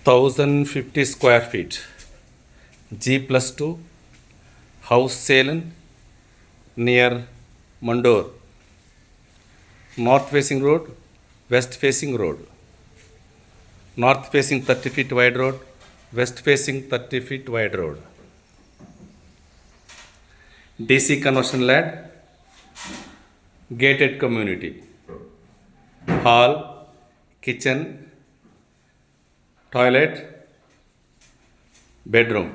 1050 square feet, G+2, house sale near Mandor, north facing road, west facing road, north facing 30 feet wide road, west facing 30 feet wide road, DC conversion land, gated community, hall, kitchen, toilet, bedroom,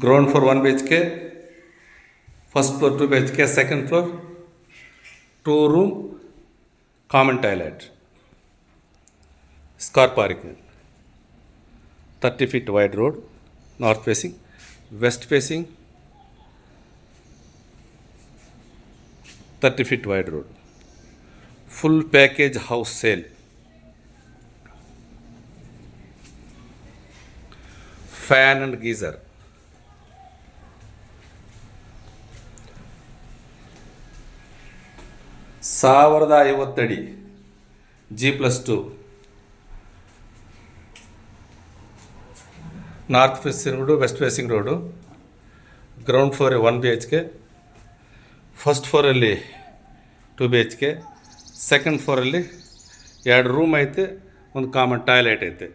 ground floor 1 BHK, first floor 2 BHK, second floor 2 room, common toilet, car parking, 30 feet wide road, north facing, west facing 30 feet wide road, full package house sale, fan and geyser, ಸಾವಿರದ 50 ಅಡಿ, G+2, north facing road, west facing road, ground floor 1 BHK, first ಫ್ಲೋರಲ್ಲಿ 2 BHK, second ಫ್ಲೋರಲ್ಲಿ 2 room ಐತೆ, ಒಂದು common toilet ಐತೆ.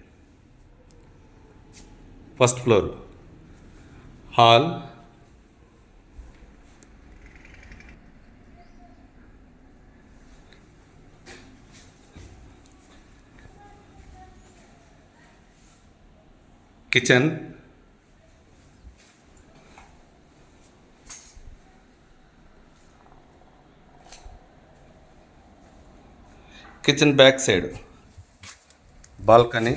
First floor hall, kitchen, kitchen back side balcony,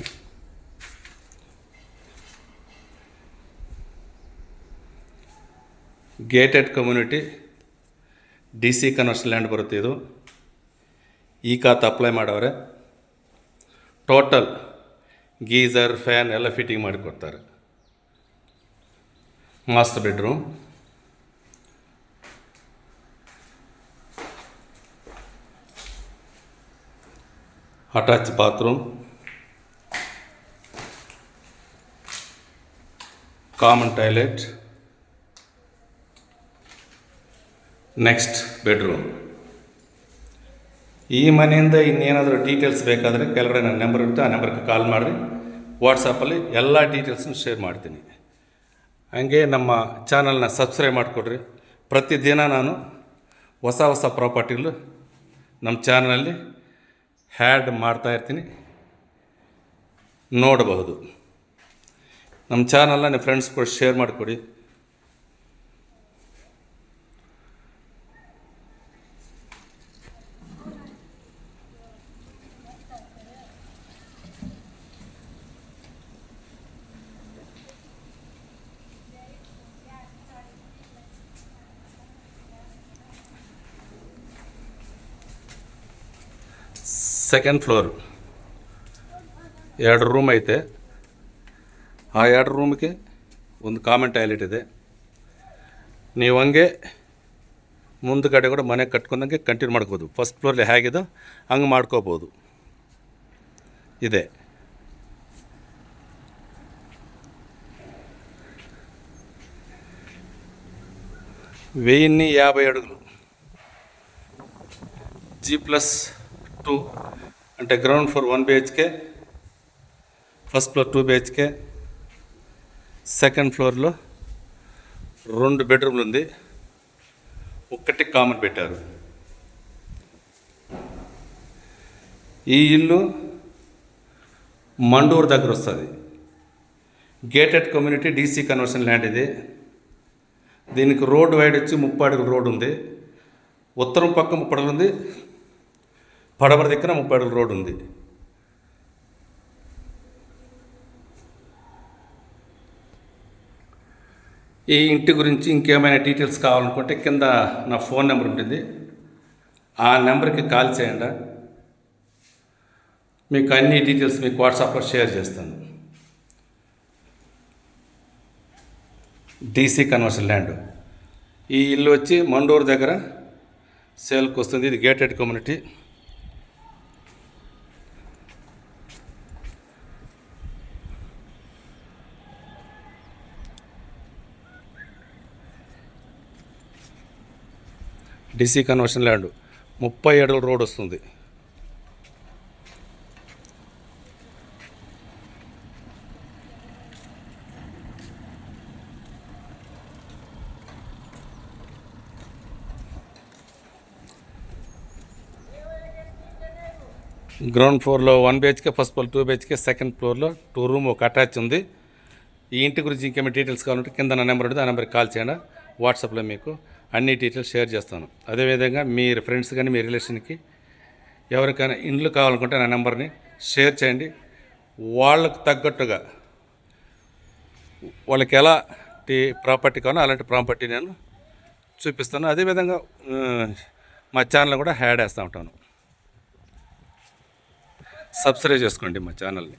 gated community, DC conversion land ಬರುತ್ತೆ. ಇದು ಈ ಖಾತೆ ಅಪ್ಲೈ ಮಾಡವ್ರೆ. ಟೋಟಲ್ ಗೀಝರ್, ಫ್ಯಾನ್ ಎಲ್ಲ ಫಿಟ್ಟಿಂಗ್ ಮಾಡಿಕೊಡ್ತಾರೆ. Master bedroom, attach bathroom, common toilet, next bedroom. ಈ ಮನೆಯಿಂದ ಇನ್ನೇನಾದರೂ ಡೀಟೇಲ್ಸ್ ಬೇಕಾದರೆ ಕೆಳಗಡೆ ನನ್ನ ನಂಬರ್ ಇರುತ್ತೆ, ಆ ನಂಬರ್ಗೆ ಕಾಲ್ ಮಾಡಿರಿ. ವಾಟ್ಸಪ್ಪಲ್ಲಿ ಎಲ್ಲ ಡೀಟೇಲ್ಸನ್ನು ಶೇರ್ ಮಾಡ್ತೀನಿ. ಹಾಗೆ ನಮ್ಮ ಚಾನಲ್ನ ಸಬ್ಸ್ಕ್ರೈಬ್ ಮಾಡಿಕೊಡ್ರಿ. ಪ್ರತಿದಿನ ನಾನು ಹೊಸ ಹೊಸ ಪ್ರಾಪರ್ಟಿಗಳು ನಮ್ಮ ಚಾನಲಲ್ಲಿ ಹ್ಯಾಡ್ ಮಾಡ್ತಾಯಿರ್ತೀನಿ, ನೋಡಬಹುದು. ನಮ್ಮ ಚಾನಲ್ನ ನಿಮ್ಮ ಫ್ರೆಂಡ್ಸ್ ಕೂಡ ಶೇರ್ ಮಾಡಿಕೊಡಿ. ಸೆಕೆಂಡ್ ಫ್ಲೋರ್ 2 ರೂಮ್ ಐತೆ. ಆ 2 ರೂಮ್ಗೆ ಒಂದು ಕಾಮನ್ ಟಾಯ್ಲೆಟ್ ಇದೆ. ನೀವು ಹಂಗೆ ಮುಂದುಗಡೆ ಕೂಡ ಮನೆ ಕಟ್ಕೊಂಡಂಗೆ ಕಂಟಿನ್ಯೂ ಮಾಡ್ಕೋಬೋದು. ಫಸ್ಟ್ ಫ್ಲೋರ್ಲಿ ಹೇಗಿದೋ ಹಂಗೆ ಮಾಡ್ಕೋಬೋದು. ಇದೆ వెయ్యి 50 అడుగులు, G+2 అంటే ground floor 1 BHK, first floor 2 BHK, second ఫ్లోర్లో 2 బెడ్రూమ్లు ఉంది, ఒక్కటి కామన్ పెట్టారు. ఈ ఇల్లు మండూరు దగ్గర వస్తుంది. Gated community, DC conversion land ఇది. దీనికి రోడ్ వైడ్ వచ్చి 30 అడుగుల రోడ్ ఉంది. ఉత్తరం పక్క 30 అడుగులు ఉంది, పడమర దిక్కున 30 అడుగుల రోడ్ ఉంది. ఈ ఇంటి గురించి ఇంకేమైనా డీటెయిల్స్ కావాలనుకుంటే కింద నా ఫోన్ నెంబర్ ఉంటుంది, ఆ నెంబర్కి కాల్ చేయండి. మీకు అన్ని డీటెయిల్స్ మీకు వాట్సాప్లో షేర్ చేస్తాను. DC conversion land. ఈ ఇల్లు వచ్చి మండూరు దగ్గర సేల్కి వస్తుంది. ఇది gated community. DC conversion land 30 అడుగుల రోడ్ వస్తుంది. గ్రౌండ్ ఫ్లోర్లో 1 BHK, first floor 2 BHK, second ఫ్లోర్లో 2 రూమ్ ఒక అటాచ్ ఉంది. ఈ ఇంటి గురించి ఇంకేమైనా డీటెయిల్స్ కావాలంటే కింద నా నెంబర్ ఉంటుంది, ఆ నెంబర్కి కాల్ చేయండి. వాట్సాప్లో మీకు అన్ని డీటెయిల్స్ షేర్ చేస్తాను. అదేవిధంగా మీ ఫ్రెండ్స్ కానీ మీ రిలేషన్కి ఎవరికైనా ఇండ్లు కావాలనుకుంటే నా నెంబర్ని షేర్ చేయండి. వాళ్ళకు తగ్గట్టుగా వాళ్ళకి ఎలాంటి ప్రాపర్టీ కావాలో అలాంటి ప్రాపర్టీ నేను చూపిస్తాను. అదేవిధంగా మా ఛానల్ కూడా యాడ్ వేస్తూ ఉంటాను. సబ్స్క్రైబ్ చేసుకోండి మా ఛానల్ని.